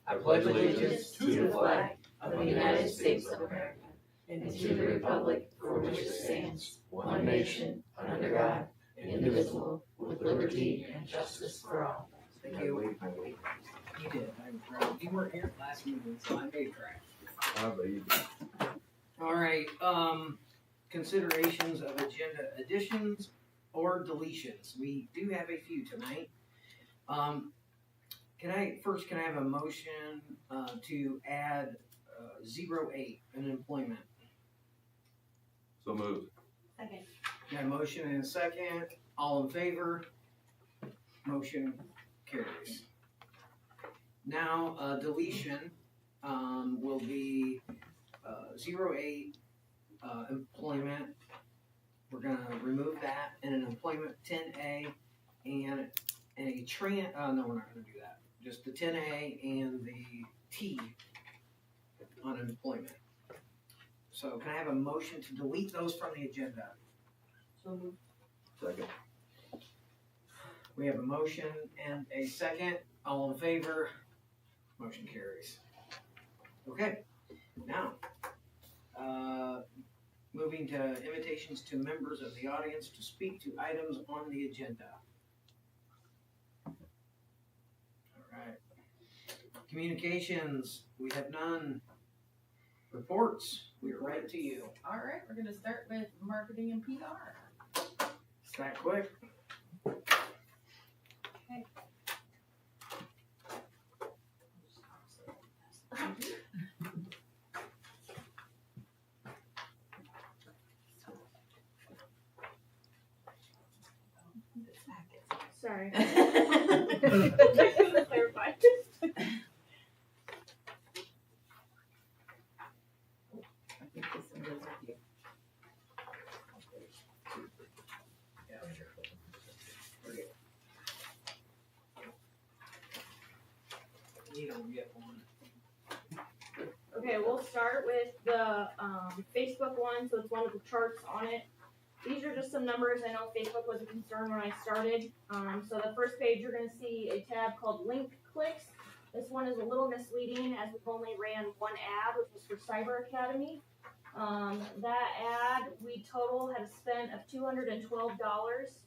I pledge allegiance to the flag of the United States of America and to the republic for which it stands, one nation, under God, indivisible, with liberty and justice for all. Thank you. You did. You weren't here last meeting, so I made track. All right. Considerations of agenda additions or deletions. We do have a few tonight. Can I have a motion to add 08 in employment? So moved. Second. Got a motion and a second. All in favor? Motion carries. Now, deletion will be 08 employment. We're going to remove that, and an employment 10A and a no, we're not going to do that. Just the 10A and the T on employment. So can I have a motion to delete those from the agenda? So moved. Second. We have a motion and a second. All in favor? Motion carries. Okay. Now, moving to invitations to members of the audience to speak to items on the agenda. All right. Communications, we have none. Reports, we are right to you. All right, we're going to start with marketing and PR. It's that quick. Okay. Sorry. Clarify. I think this one goes with you. Yeah, sure. You don't get one. Okay, we'll start with the Facebook one, so it's one with the charts on it. These are just some numbers. I know Facebook was a concern when I started. So the first page, you're going to see a tab called Link Clicks. This one is a little misleading as we've only ran one ad, which was for Cyber Academy. That ad, we total have spent of $212.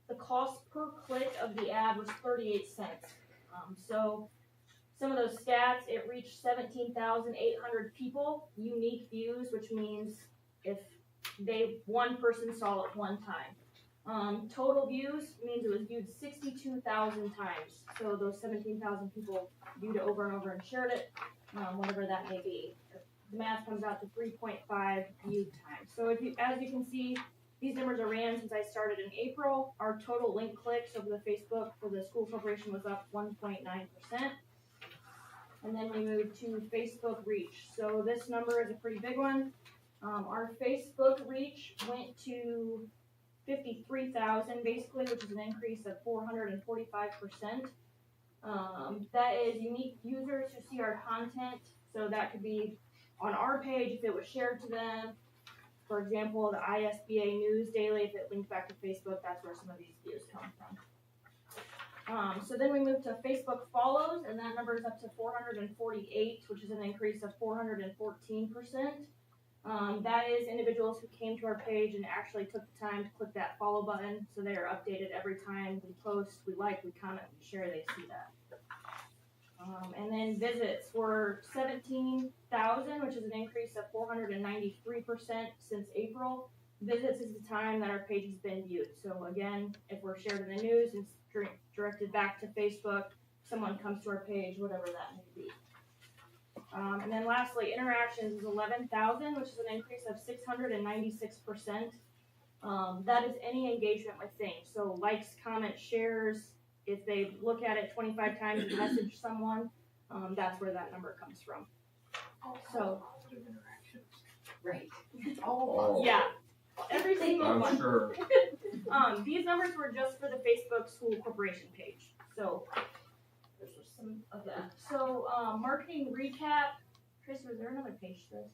The cost per click of the ad was 38 cents. So some of those stats, it reached 17,800 people, unique views, which means if one person saw it one time. Total views means it was viewed 62,000 times. So those 17,000 people viewed it over and over and shared it, whatever that may be. The math comes out to 3.5 viewed times. So as you can see, these numbers are ran since I started in April. Our total link clicks over the Facebook for the school corporation was up 1.9%. And then we moved to Facebook reach. So this number is a pretty big one. Our Facebook reach went to 53,000 basically, which is an increase of 445%. That is unique users who see our content. So that could be on our page if it was shared to them. For example, the ISBA News Daily, if it linked back to Facebook, that's where some of these views come from. So then we moved to Facebook follows, and that number is up to 448, which is an increase of 414%. That is individuals who came to our page and actually took the time to click that follow button, so they are updated every time we post, we like, we comment, we share, they see that. And then visits were 17,000, which is an increase of 493% since April. Visits is the time that our page has been viewed. So again, if we're shared in the news and directed back to Facebook, someone comes to our page, whatever that may be. And then lastly, interactions is 11,000, which is an increase of 696%. That is any engagement with things. So likes, comments, shares. If they look at it 25 times and message someone, that's where that number comes from. So, Positive interactions. Right. Oh. yeah, every single I'm one. sure. These numbers were just for the Facebook School Corporation page. So, there's just some of that. So, marketing recap. Chris, was there another page to this?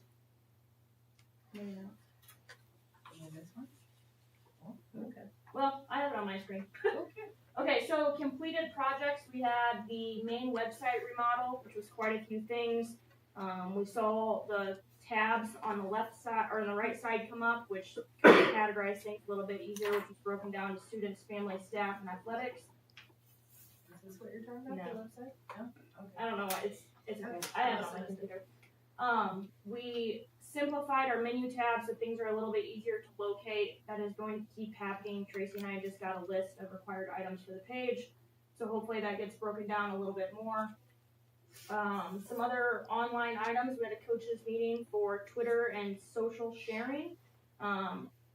Maybe not. And this one? Okay. Well, I have it on my screen. Okay. Okay, so completed projects, we had the main website remodel, which was quite a few things. We saw the tabs on the left side, or on the right side come up, which kind of categorized things a little bit easier, which was broken down to students, family, staff, and athletics. Is this what you're talking about, No. the website? No? Okay. I don't know why, it's okay, I have it on my computer. We simplified our menu tabs so things are a little bit easier to locate. That is going to keep happening. Tracy and I just got a list of required items for the page, so hopefully that gets broken down a little bit more. Some other online items, we had a coaches meeting for Twitter and social sharing.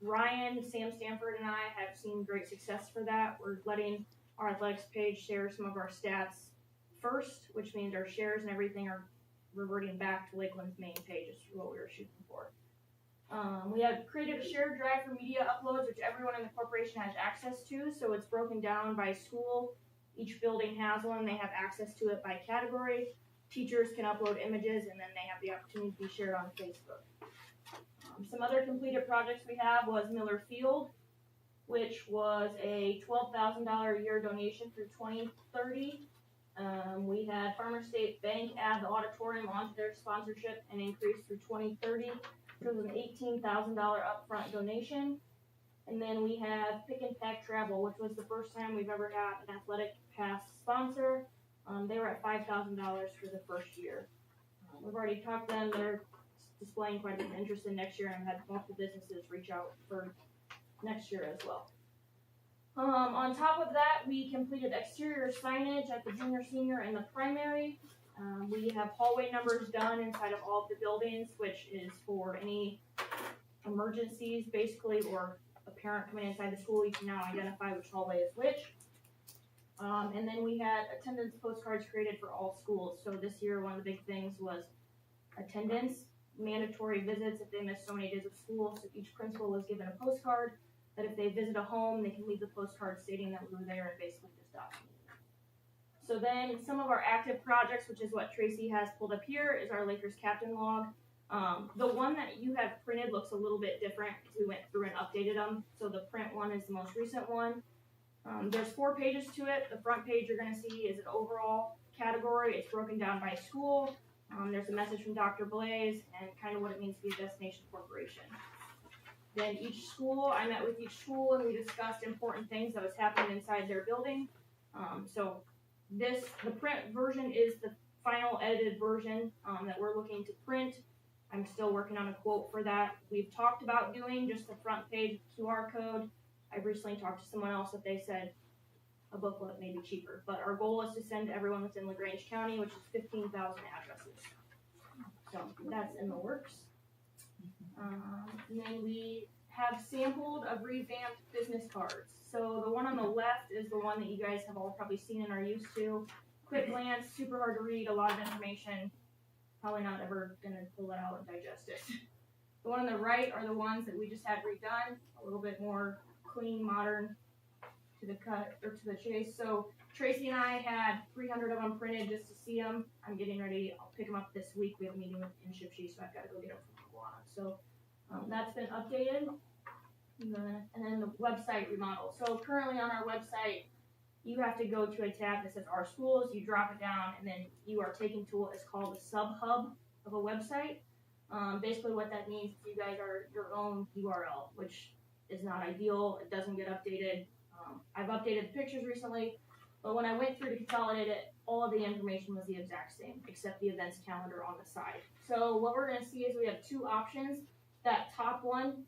Ryan, Sam Stanford, and I have seen great success for that. We're letting our athletics page share some of our stats first, which means our shares and everything are reverting back to Lakeland's main page, is what we were shooting for. We have created a shared drive for media uploads, which everyone in the corporation has access to, so it's broken down by school. Each building has one, they have access to it by category. Teachers can upload images, and then they have the opportunity to be shared on Facebook. Some other completed projects we have was Miller Field, which was a $12,000 a year donation through 2030. We had Farmer State Bank add the auditorium onto their sponsorship and increase through 2030. It was an $18,000 upfront donation. And then we have Pick and Pack Travel, which was the first time we've ever had an athletic pass sponsor. They were at $5,000 for the first year. We've already talked to them. They're displaying quite a bit of interest in next year, and I've had multiple businesses reach out for next year as well. On top of that, we completed exterior signage at the junior, senior, and the primary. We have hallway numbers done inside of all of the buildings, which is for any emergencies, basically, or a parent coming inside the school, you can now identify which hallway is which. And then we had attendance postcards created for all schools. So this year, one of the big things was attendance, mandatory visits if they missed so many days of school. So each principal was given a postcard that if they visit a home, they can leave the postcard stating that we were there and basically just document it. So then some of our active projects, which is what Tracy has pulled up here, is our Lakers captain log. The one that you have printed looks a little bit different because we went through and updated them. So the print one is the most recent one. There's 4 pages to it. The front page you're going to see is an overall category. It's broken down by school. There's a message from Dr. Blaze and kind of what it means to be a destination corporation. Then each school, I met with each school and we discussed important things that was happening inside their building. So the print version is the final edited version that we're looking to print. I'm still working on a quote for that. We've talked about doing just the front page QR code. I recently talked to someone else that they said a booklet may be cheaper, but our goal is to send to everyone within LaGrange County, which is 15,000 addresses. So that's in the works. And then we have sampled of revamped business cards. So the one on the left is the one that you guys have all probably seen and are used to. Quick glance, super hard to read, a lot of information. Probably not ever gonna pull it out and digest it. The one on the right are the ones that we just had redone, a little bit more clean, modern, to the cut or to the chase. So Tracy and I had 300 of them printed just to see them. I'm getting ready. I'll pick them up this week. We have a meeting in Shipshe, so I've got to go get them from Kiwanis. So that's been updated. And then the website remodel. So currently on our website, you have to go to a tab that says Our Schools. You drop it down, and then you are taken to what is called a sub-hub of a website. Basically what that means is you guys are your own URL, which is not ideal. It doesn't get updated. I've updated the pictures recently, but when I went through to consolidate it, all of the information was the exact same, except the events calendar on the side. So what we're going to see is we have 2 options. That top one,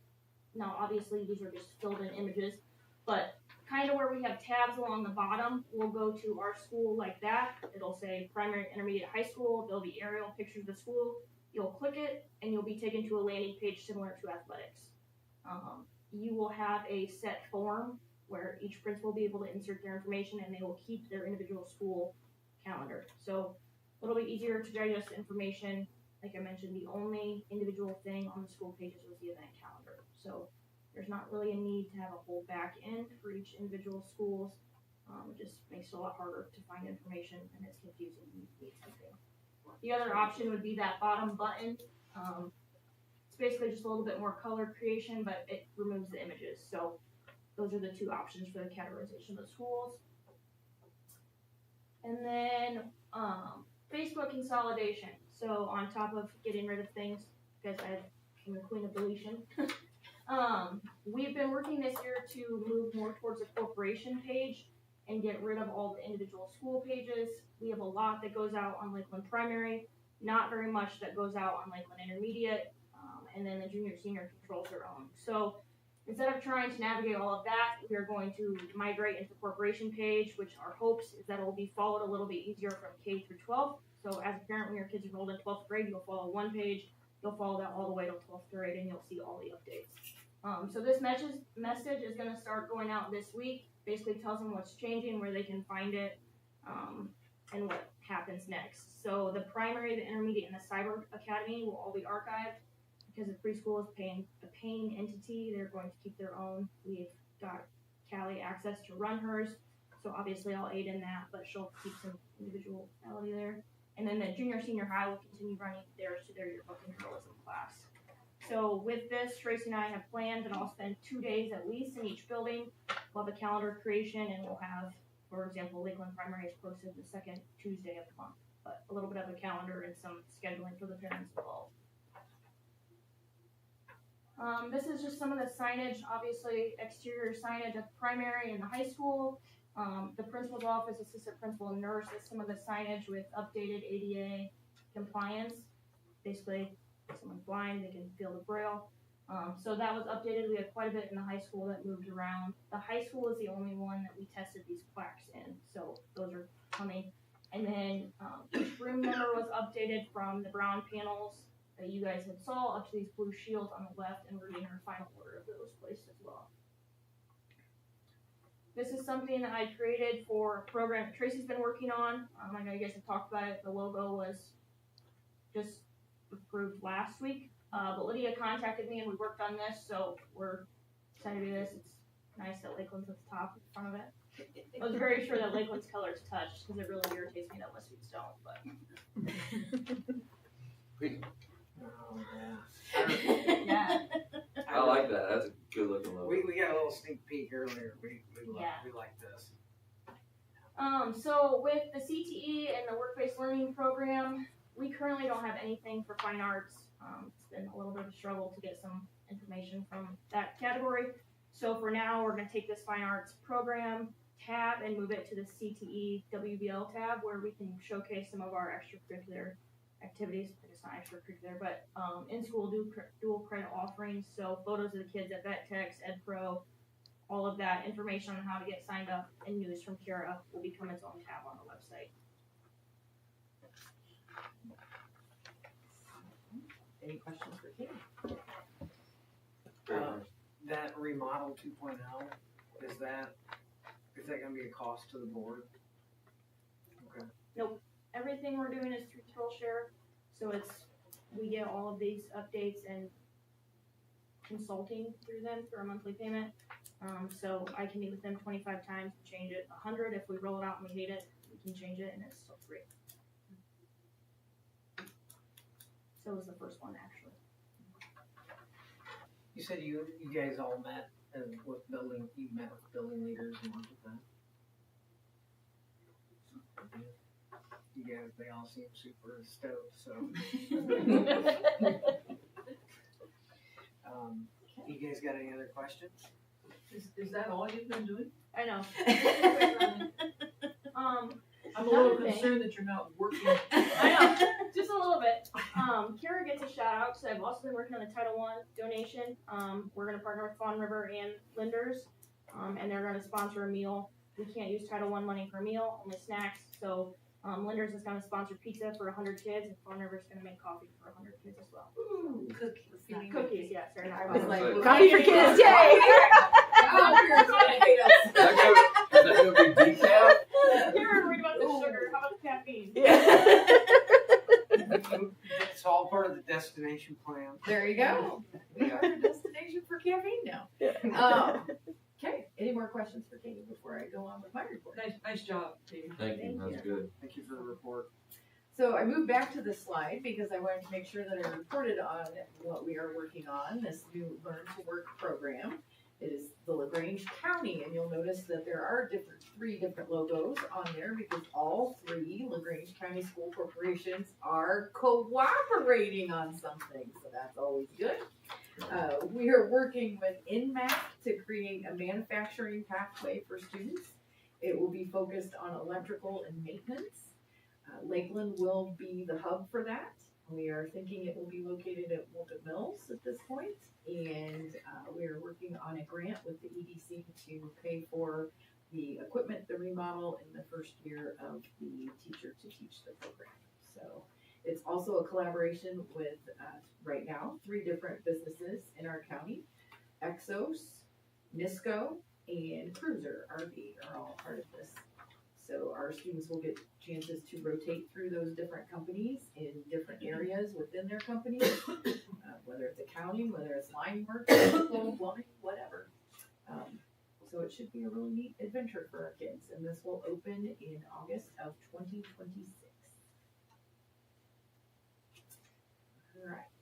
now obviously these are just filled in images, but kind of where we have tabs along the bottom, we'll go to Our School like that. It'll say primary, intermediate, high school. There'll be aerial pictures of the school. You'll click it, and you'll be taken to a landing page similar to athletics. You will have a set form where each principal will be able to insert their information, and they will keep their individual school calendar. So it'll be easier to digest information. Like I mentioned, the only individual thing on the school pages was the event calendar. So there's not really a need to have a whole back end for each individual schools. It just makes it a lot harder to find information, and it's confusing when you need something. The other option would be that bottom button. It's basically just a little bit more color creation, but it removes the images. So those are the 2 options for the categorization of the schools. And then, Facebook consolidation. So on top of getting rid of things, because I'm the queen of deletion, we've been working this year to move more towards a corporation page and get rid of all the individual school pages. We have a lot that goes out on Lakeland Primary, not very much that goes out on Lakeland Intermediate, and then the junior senior controls their own. So instead of trying to navigate all of that, we are going to migrate into the corporation page, which our hopes is that it will be followed a little bit easier from K through 12. So as a parent, when your kids enrolled in 12th grade, you'll follow one page, you'll follow that all the way to 12th grade, and you'll see all the updates. So this message is going to start going out this week. Basically tells them what's changing, where they can find it, and what happens next. So the primary, the intermediate, and the cyber academy will all be archived. Because the preschool is a paying entity, they're going to keep their own. We've got Callie access to run hers, so obviously I'll aid in that, but she'll keep some individuality there. And then the junior senior high will continue running theirs to their yearbook and journalism class. So with this, Tracy and I have planned that I'll spend 2 days at least in each building. We'll have a calendar creation, and we'll have, for example, Lakeland Primary is posted the second Tuesday of the month, but a little bit of a calendar and some scheduling for the parents involved. This is just some of the signage, obviously exterior signage at the primary and the high school. The principal's office, assistant principal, and nurse is some of the signage with updated ADA compliance. Basically, if someone's blind, they can feel the braille. So that was updated. We had quite a bit in the high school that moved around. The high school is the only one that we tested these plaques in, so those are coming. And then each room number was updated from the brown panels that you guys had saw up to these blue shields on the left, and we're getting our final order of those placed as well. This is something that I created for a program that Tracy's been working on. I know you guys have talked about it. The logo was just approved last week, but Lydia contacted me and we worked on this, so we're excited to do this. It's nice that Lakeland's at the top in front of it. I was very sure that Lakeland's colors touched, because it really irritates me that Westfields don't, but. Oh, yeah. Yeah. I like that. That's a good looking logo. We got a little sneak peek earlier. We Yeah. like this. So with the CTE and the work-based learning program, we currently don't have anything for fine arts. It's been a little bit of a struggle to get some information from that category. So for now, we're going to take this fine arts program tab and move it to the CTE WBL tab, where we can showcase some of our extracurricular activities. It's not extracurricular, but in-school dual credit offerings. So photos of the kids at VetTex, EdPro, all of that information on how to get signed up, and news from Kara will become its own tab on the website. Any questions for Katie? That remodel 2.0, is that going to be a cost to the board? Okay. Everything we're doing is through TrillShare, so we get all of these updates and consulting through them for a monthly payment. So I can meet with them 25 times and change it 100. If we roll it out and we hate it, we can change it, and it's still free. So it was the first one, actually. You said you guys all met with building leaders and worked with them. You guys, they all seem super stoked, so. You guys got any other questions? Is that all you've been doing? I know. I'm a little Another thing- concerned that you're not working. I know, just a little bit. Kara gets a shout out, because I've also been working on the Title I donation. We're going to partner with Fawn River and Linders, and they're going to sponsor a meal. We can't use Title I money for a meal, only snacks. So Linders is going to sponsor pizza for 100 kids, and Fawn River is going to make coffee for 100 kids as well. Ooh, cookies. Not cookies, yeah, sorry, not I was coffee. like, Coffee for kids, yay! Is that gonna be decaf? You're worried about the sugar. How about the caffeine? It's all part of the destination plan. There you go. We are the destination for caffeine now. Okay, any more questions for Katie before I go on with my report? Nice job, Katie. Thank you. That's good. Thank you for the report. So I moved back to this slide because I wanted to make sure that I reported on what we are working on, this new Learn to Work program. It is the LaGrange County, and you'll notice that there are three different logos on there because all three LaGrange County school corporations are cooperating on something, so that's always good. We are working with InMath to create a manufacturing pathway for students. It will be focused on electrical and maintenance. Lakeland will be the hub for that. We are thinking it will be located at Woolpit Mills at this point, and we are working on a grant with the EDC to pay for the equipment, the remodel, in the first year of the teacher to teach the program. So it's also a collaboration with, right now, 3 different businesses in our county. Exos, Nisco, and Cruiser RV are all part of this. So our students will get chances to rotate through those different companies in different areas within their companies, whether it's accounting, whether it's line work, plumbing, whatever. So it should be a really neat adventure for our kids, and this will open in August of 2026. All right,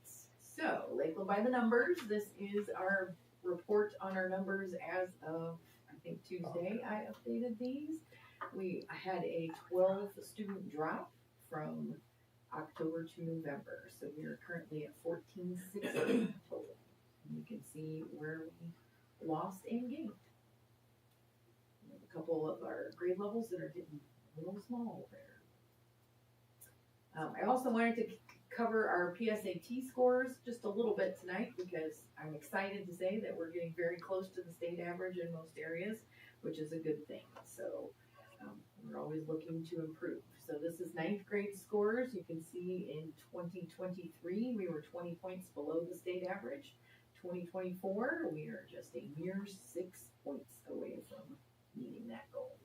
so Lakeland by the numbers. This is our report on our numbers as of, I think, Tuesday. I updated these. We had a 12 student drop from October to November, so we are currently at 1460 total. And you can see where we lost and gained. We have a couple of our grade levels that are getting a little small there. I also wanted to cover our PSAT scores just a little bit tonight because I'm excited to say that we're getting very close to the state average in most areas, which is a good thing. So we're always looking to improve. So this is 9th grade scores. You can see in 2023, we were 20 points below the state average. 2024, we are just a mere 6 points away from meeting that goal.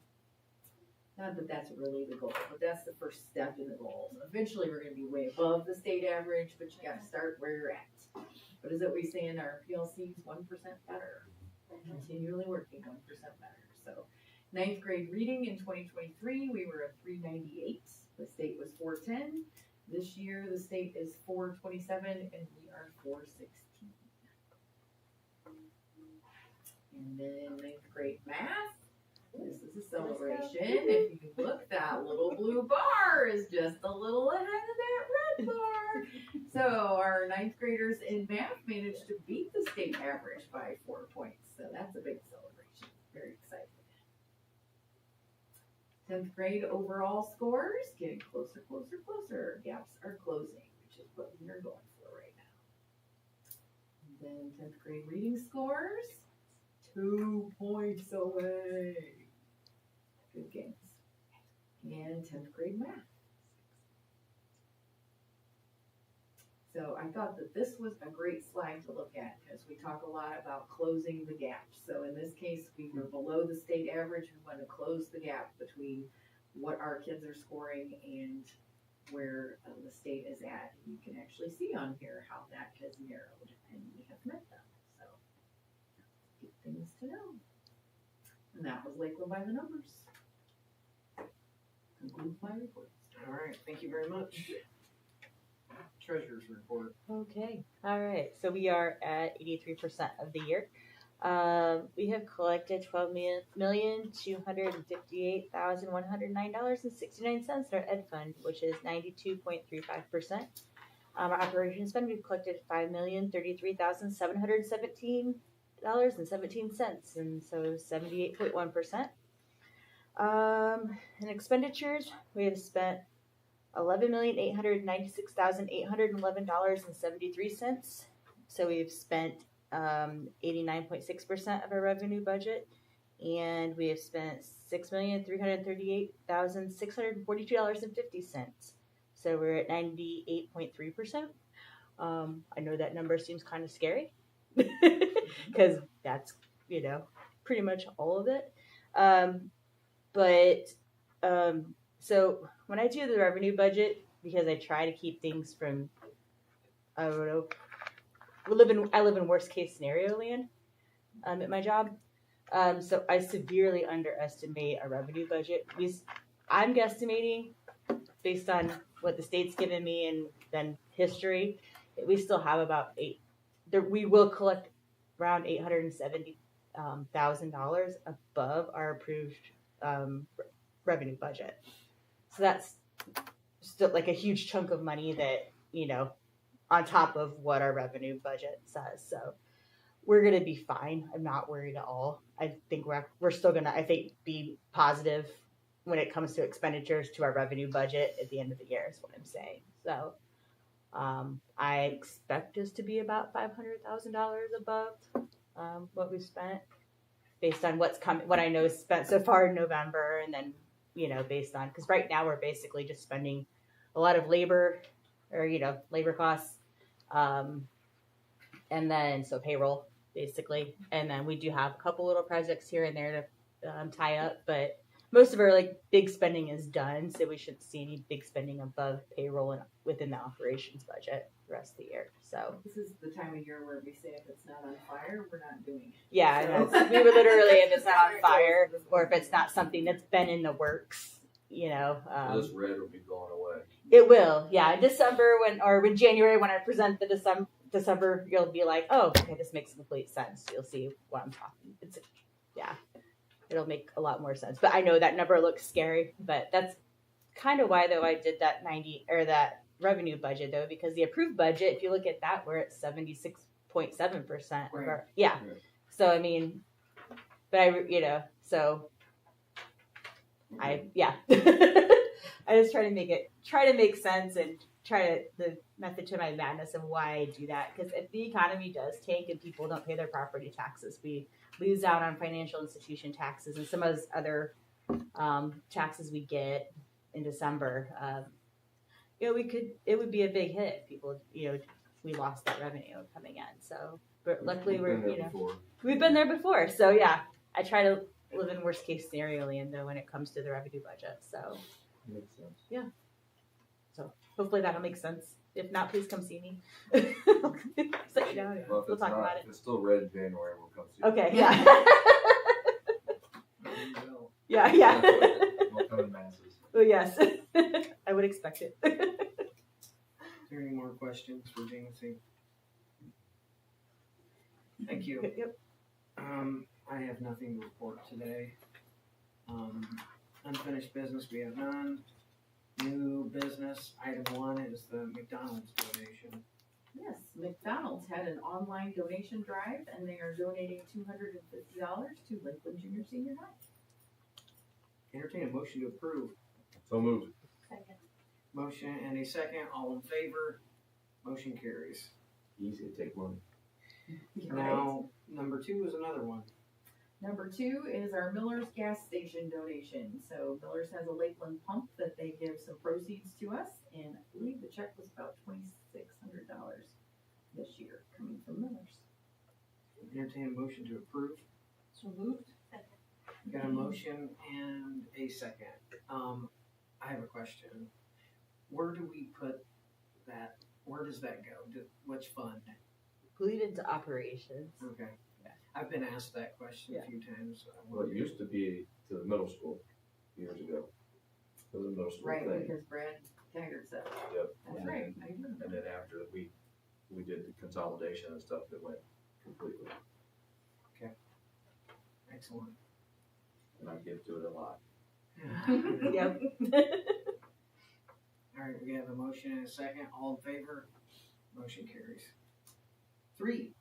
Not that that's really the goal, but that's the first step in the goals. Eventually, we're going to be way above the state average, but you got to start where you're at. What is it we say in our PLCs? 1% better. Continually working 1% better. So 9th grade reading in 2023, we were at 398. The state was 410. This year, the state is 427, and we are 416. And then 9th grade math. This is a celebration. If you look, that little blue bar is just a little ahead of that red bar. So our 9th graders in math managed to beat the state average by 4 points. So that's a big celebration. Very exciting. 10th grade overall scores getting closer, closer, closer. Gaps are closing, which is what we are going for right now. And then 10th grade reading scores, 2 points away. Good games. And 10th grade math. So I thought that this was a great slide to look at because we talk a lot about closing the gap. So in this case, we were below the state average. We want to close the gap between what our kids are scoring and where the state is at. You can actually see on here how that has narrowed, and we have met them. So good things to know. And that was Lakeland by the numbers. Concludes my report. All right, thank you very much. Treasurer's report. Okay. All right. So we are at 83% of the year. We have collected $12,258,109.69 in our ed fund, which is 92.35%. Our operations fund, we've collected $5,033,717.17, and so 78.1%. In expenditures, we have spent $11,896,811.73. So we've spent 89.6% of our revenue budget, and we have spent $6,338,642.50. So we're at 98.3%. I know that number seems kind of scary because that's, pretty much all of it. So when I do the revenue budget, because I try to keep things from, I don't know, I live in worst case scenario land at my job. So I severely underestimate our revenue budget. I'm guesstimating based on what the state's given me and then history. We still have about we will collect around $870,000 $1,000 above our approved revenue budget. So that's still like a huge chunk of money that, on top of what our revenue budget says. So we're going to be fine. I'm not worried at all. I think we're still going to, be positive when it comes to expenditures to our revenue budget at the end of the year is what I'm saying. So I expect us to be about $500,000 above what we've spent based on what I know is spent so far in November. And then, based on, because right now we're basically just spending a lot of labor or, labor costs. And then, so payroll basically. And then we do have a couple little projects here and there to tie up, but most of our big spending is done. So we shouldn't see any big spending above payroll and within the operations budget the rest of the year. So This is the time of year where we say if it's not on fire, we're not doing it. yeah, So- we would literally, if it's not on fire or if it's not something that's been in the works, This red will be going away. it will. Yeah, in December in January when I present the December, you'll be like, oh, okay, this makes complete sense. You'll see what I'm talking. It'll make a lot more sense. But I know that number looks scary, but that's kind of why though I did that 90 or that revenue budget though, because the approved budget, if you look at that, we're at 76.7%. Right. Yeah. Right. So I mean, but I just try to make sense and the method to my madness of why I do that. Because if the economy does tank and people don't pay their property taxes, we lose out on financial institution taxes and some of those other taxes we get in December. It would be a big hit if people, we lost that revenue coming in. So, but luckily we've been there before. So yeah, I try to live in worst case scenario land though when it comes to the revenue budget. So Makes sense. yeah. So hopefully that'll make sense. If not, please come see me. Sit you down. Well, if We'll it's talk not, about it. if it's still red in January, we'll come see you. Okay. Yeah. There you go. yeah. We'll come in masses. Well, yes. I would expect it. Is there any more questions for Jamesy? Thank you. Yep. I have nothing to report today. Unfinished business, we have none. New business, item 1 is the McDonald's donation. Yes, McDonald's had an online donation drive and they are donating $250 to Lakeland Junior Senior High. Entertain a motion to approve. So moved. Second. Motion and a second, all in favor. Motion carries. Easy to take money. Now, number 2 is another one. Number 2 is our Miller's gas station donation. So Miller's has a Lakeland pump that they give some proceeds to us, and I believe the check was about $2,600 this year coming from Miller's. Entertain a motion to approve. So moved. Got a motion and a second. I have a question. Where do we put that? Where does that go? Which fund? Bleed into operations. Okay. I've been asked that question a few times. Well, it used to be to the middle school years ago. It was a middle school Right, thing. because Brad Taggart said. Yep. That's And right. then- I do remember. And then after we did the consolidation and stuff, that went completely. Excellent. And I give to it a lot. Yep. All right, we have a motion and a second. All in favor? Motion carries. 3.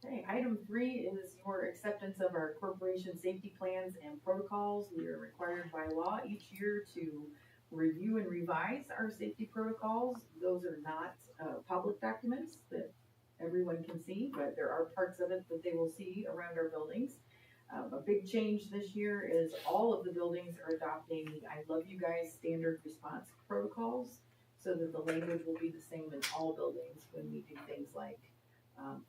Okay, item 3 is your acceptance of our corporation safety plans and protocols. We are required by law each year to review and revise our safety protocols. Those are not public documents that everyone can see, but there are parts of it that they will see around our buildings. A big change this year is all of the buildings are adopting the I Love You Guys standard response protocols so that the language will be the same in all buildings when we do things like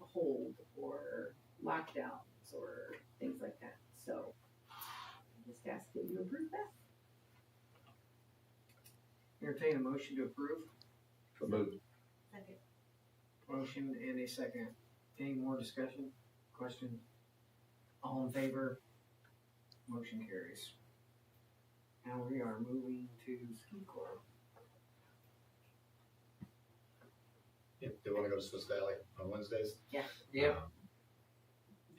hold or lockdowns or things like that. So I just ask that you approve that. Entertain a motion to approve. So moved. Second. Motion and a second. Any more discussion? Questions? All in favor? Motion carries. Now we are moving to ski club. Yep, they want to go to Swiss Valley on Wednesdays. Yep.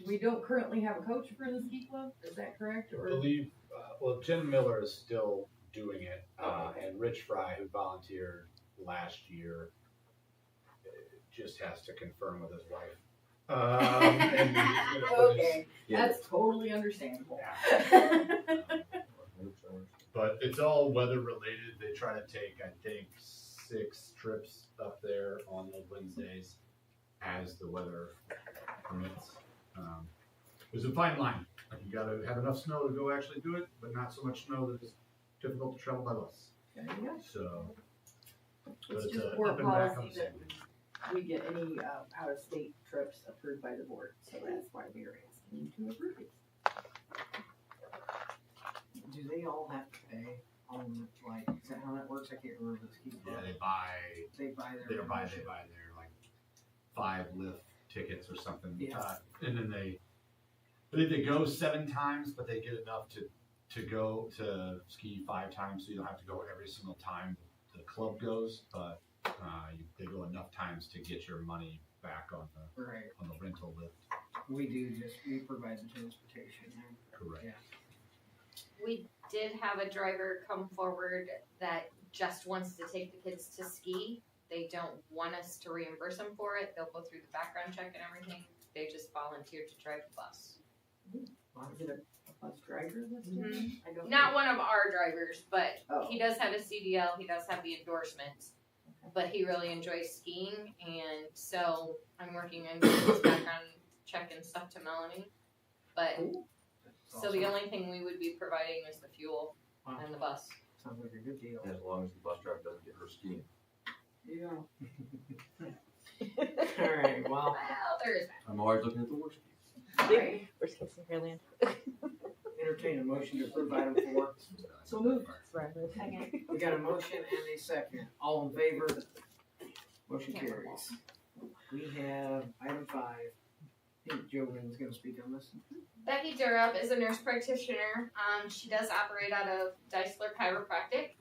We don't currently have a coach for the ski club, is that correct? I Or believe, well, Jen Miller is still doing it, Oh, okay. and Rich Fry, who volunteered last year, just has to confirm with his wife. And he's gonna put his- Okay, that's totally understandable. But it's all weather related. They try to take, I think, 6 trips up there on those Wednesdays as the weather permits. There's a fine line. Like, you gotta have enough snow to go actually do it, but not so much snow that it's difficult to travel by bus. There you go. So, but It's it's just a board up and back on policy the that same. we get any out-of-state trips approved by the board, so that's why we are asking you to approve it. Do they all have to pay on, like, is that how that works? I can't remember the ski Yeah, club. they buy They buy their their membership. like 5 lift tickets or something. Yeah. And then I think they go 7 times, but they get enough to go to ski 5 times, so you don't have to go every single time the club goes, but they go enough times to get your money back on Right. the rental lift. We provide the transportation. Correct. Yeah. We did have a driver come forward that just wants to take the kids to ski. They don't want us to reimburse them for it. They'll go through the background check and everything. They just volunteered to drive the bus. Is it a bus driver that's doing Mhm. it? I don't Not know. one of our drivers, but Oh. he does have a CDL. He does have the endorsements. But he really enjoys skiing, and so I'm working on getting his background check and stuff to Melanie. But Cool. That's so the awesome. only thing we would be providing is the fuel Wow. and the bus. Sounds like a good deal. As long as the bus driver doesn't get her skiing. Yeah. Alright, well, Well, there is that. I'm always looking at the worst piece. Alright, Worst case scenario. entertain a motion to approve item 4. so moved. Second. We got a motion and a second. All in favor? Motion carries. We have item 5. I think Jolene's gonna speak on this. Becky Durup is a nurse practitioner. She does operate out of Deisler Chiropractic.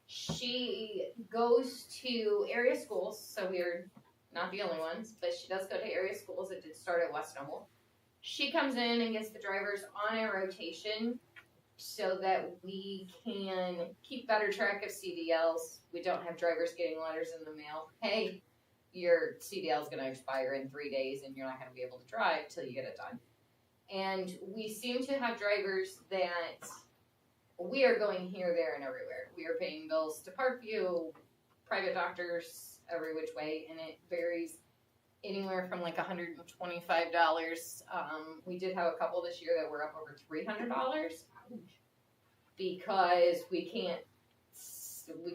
She goes to area schools, so we're not the only ones, but she does go to area schools. It did start at West Noble. She comes in and gets the drivers on a rotation so that we can keep better track of CDLs. We don't have drivers getting letters in the mail. Hey, your CDL is going to expire in 3 days and you're not going to be able to drive till you get it done. And we seem to have drivers that we are going here, there, and everywhere. We are paying bills to Parkview, private doctors, every which way, and it varies anywhere from like $125. We did have a couple this year that were up over $300 because we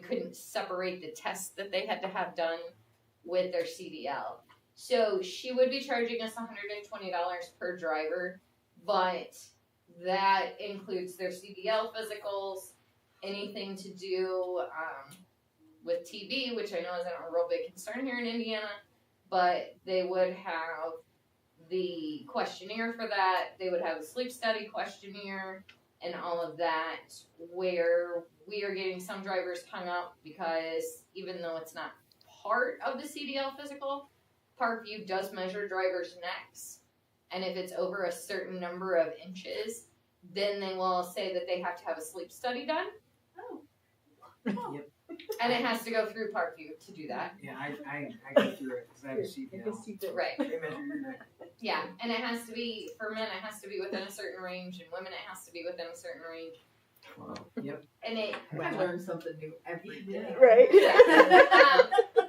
couldn't separate the tests that they had to have done with their CDL. So she would be charging us $120 per driver, but that includes their CDL physicals, anything to do with TB, which I know isn't a real big concern here in Indiana, but they would have the questionnaire for that. They would have a sleep study questionnaire and all of that, where we are getting some drivers hung up because even though it's not part of the CDL physical, Parkview does measure drivers' necks, and if it's over a certain number of inches, then they will say that they have to have a sleep study done. Yep. And it has to go through Parkview to do that. Yeah, I go through it because I have a CPL. Right. They measure your neck. Yeah, and it has to be, for men, it has to be within a certain range, and women, it has to be within a certain range. Wow. And it, I learn something new every day. Right.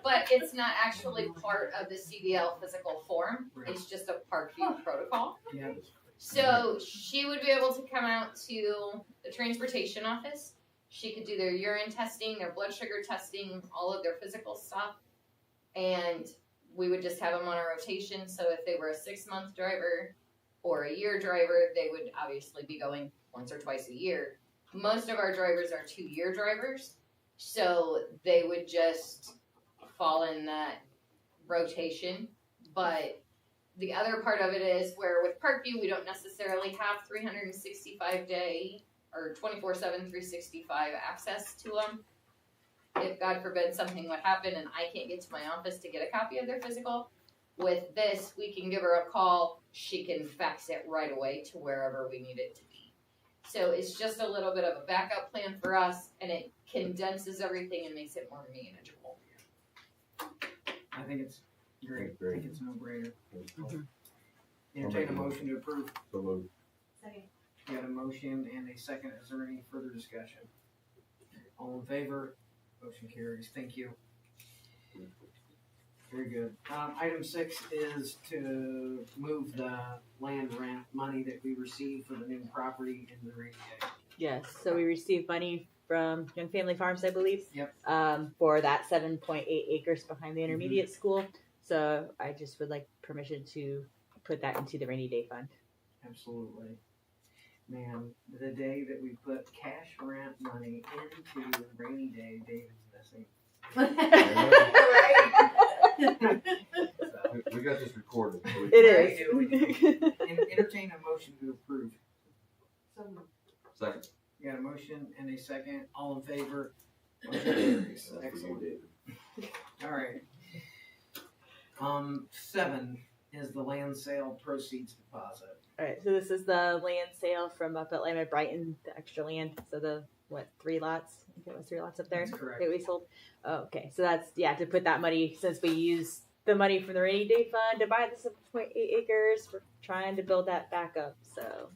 but it's not actually part of the CDL physical form. Right. It's just a Parkview protocol. Yeah. So she would be able to come out to the transportation office. She could do their urine testing, their blood sugar testing, all of their physical stuff. And we would just have them on a rotation. So if they were a 6-month driver or a year driver, they would obviously be going once or twice a year. Most of our drivers are 2-year drivers. So they would just fall in that rotation. But the other part of it is where with Parkview, we don't necessarily have 365-day or 24/7, 365 access to them. If God forbid something would happen and I can't get to my office to get a copy of their physical, With this, we can give her a call, she can fax it right away to wherever we need it to be. So it's just a little bit of a backup plan for us, and it condenses everything and makes it more manageable. I think it's great. I Great. think it's a no-brainer. Mhm. Entertain a motion to approve. So moved. Second. Got a motion and a second. Is there any further discussion? All in favor? Motion carries. Thank you. Very good. Item 6 is to move the land rent money that we received for the new property in the rainy day. Yes, so we received money from Young Family Farms, I believe. Yep. For that 7.8 acres behind the intermediate school. So I just would like permission to put that into the rainy day fund. Absolutely. Man, the day that we put cash rent money into rainy day, David's missing. So, We got this recorded. So we- It is. entertain a motion to approve. Second. You got a motion and a second. All in favor? Motion carries. That's for you, Excellent. David. All right. 7 is the land sale proceeds deposit. All right, so this is the land sale from up at Lamont Brighton, the extra land. So the 3 lots? I think it was 3 lots up there That's correct. that we sold. Oh, okay, so that's to put that money, since we used the money from the rainy day fund to buy the 7.8 acres. We're trying to build that back up, so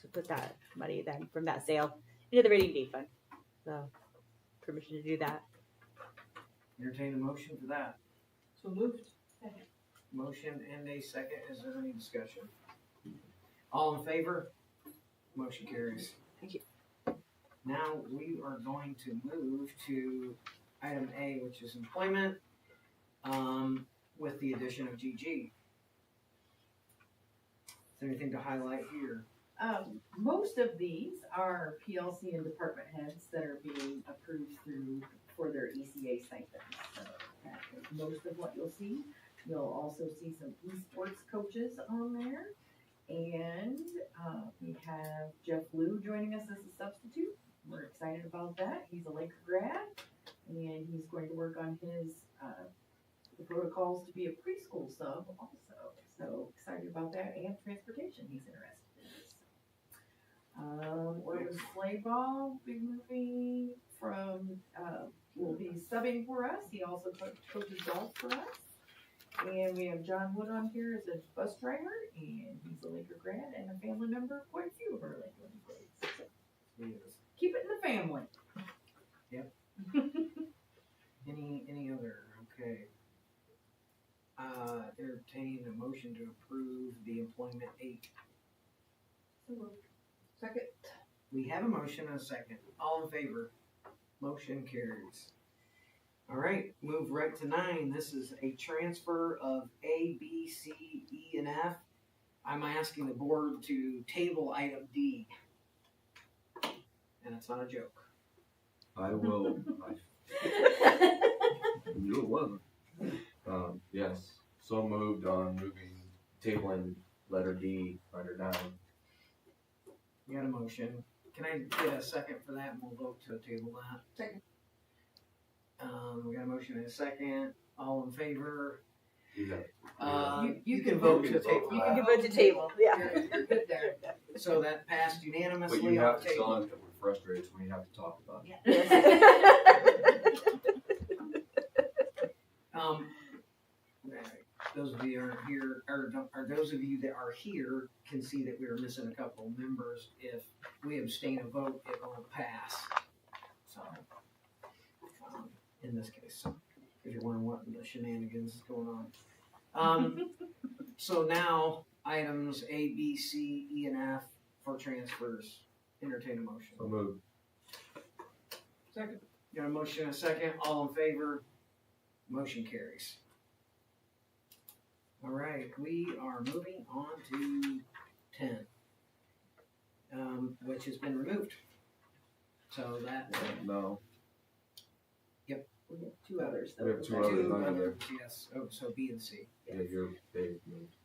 to put that money then from that sale into the rainy day fund. So permission to do that. Entertain a motion for that. So moved. Motion and a second. Is there any discussion? All in favor? Motion carries. Thank you. Now we are going to move to item A, which is employment, with the addition of GG. Is there anything to highlight here? Most of these are PLC and department heads that are being approved for their ECA stipends. So that is most of what you'll see. You'll also see some esports coaches on there. And we have Jeff Liu joining us as a substitute. We're excited about that. He's a Laker grad, and he's going to work on his the protocols to be a preschool sub also. So excited about that, and transportation he's interested in. Oregon Sleigh Ball will be moving from, will be subbing for us. He also coaches golf for us. And we have John Wood on here as a bus driver, and he's a Laker grad and a family member of quite a few of our Lakeland employees. So Yes. keep it in the family. Yep. Any other? Okay. Entertain a motion to approve the employment 8. Second. We have a motion and a second. All in favor? Motion carries. All right, move right to 9. This is a transfer of A, B, C, E, and F. I'm asking the board to table item D. And it's not a joke. I will. You it wasn't. Yes. So moved on moving tabling letter D under 9. You got a motion. Can I get a second for that and we'll vote to table that? Second. We got a motion and a second. All in favor? Yeah. You can vote to table. You can vote to table. Yeah. You're good there. So that passed But unanimously you on have the to tell table. him that we're frustrated when we have to talk about it. Those of you aren't here, or those of you that are here can see that we are missing a couple of members. If we abstain a vote, it won't pass. So, in this case, if you're wondering what the shenanigans is going on. So now, items A, B, C, E, and F for transfers. Entertain a motion. So moved. Second. Got a motion and a second. All in favor? Motion carries. All right, we are moving on to 10, which has been removed. So that No. We have 2 others. We have 2 others two under there. others, yes. Oh, so B and C. Yeah, you're Dave moved.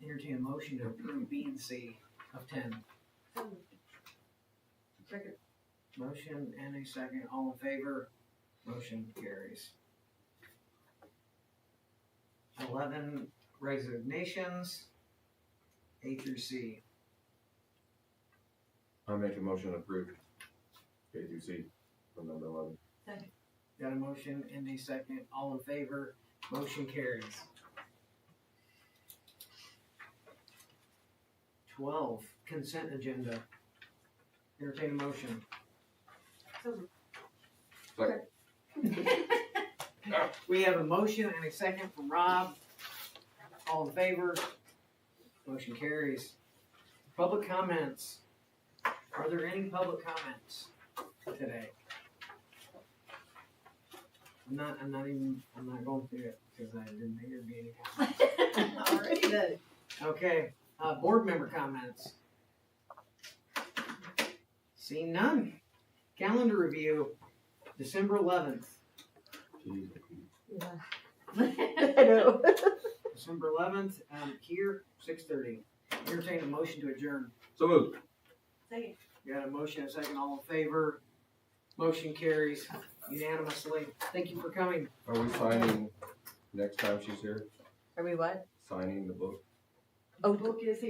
Entertain a motion to approve B and C of 10. Second. Motion and a second. All in favor? Motion carries. 11 resignations, A through C. I make a motion to approve A through C for number 11. Got a motion and a second. All in favor? Motion carries. 12, consent agenda. Entertain a motion. We have a motion and a second from Rob. All in favor? Motion carries. Public comments. Are there any public comments today? I'm not going through it because I didn't think there'd be any comments. Alrighty then. Okay, board member comments. Seeing none. Calendar review, December 11th. Jeez. I know. December 11th, here, 6:30. Entertain a motion to adjourn. So moved. Second. Got a motion and a second, all in favor. Motion carries unanimously. Thank you for coming. Are we signing next time she's here? Are we what? Signing the book? Oh, Book is here.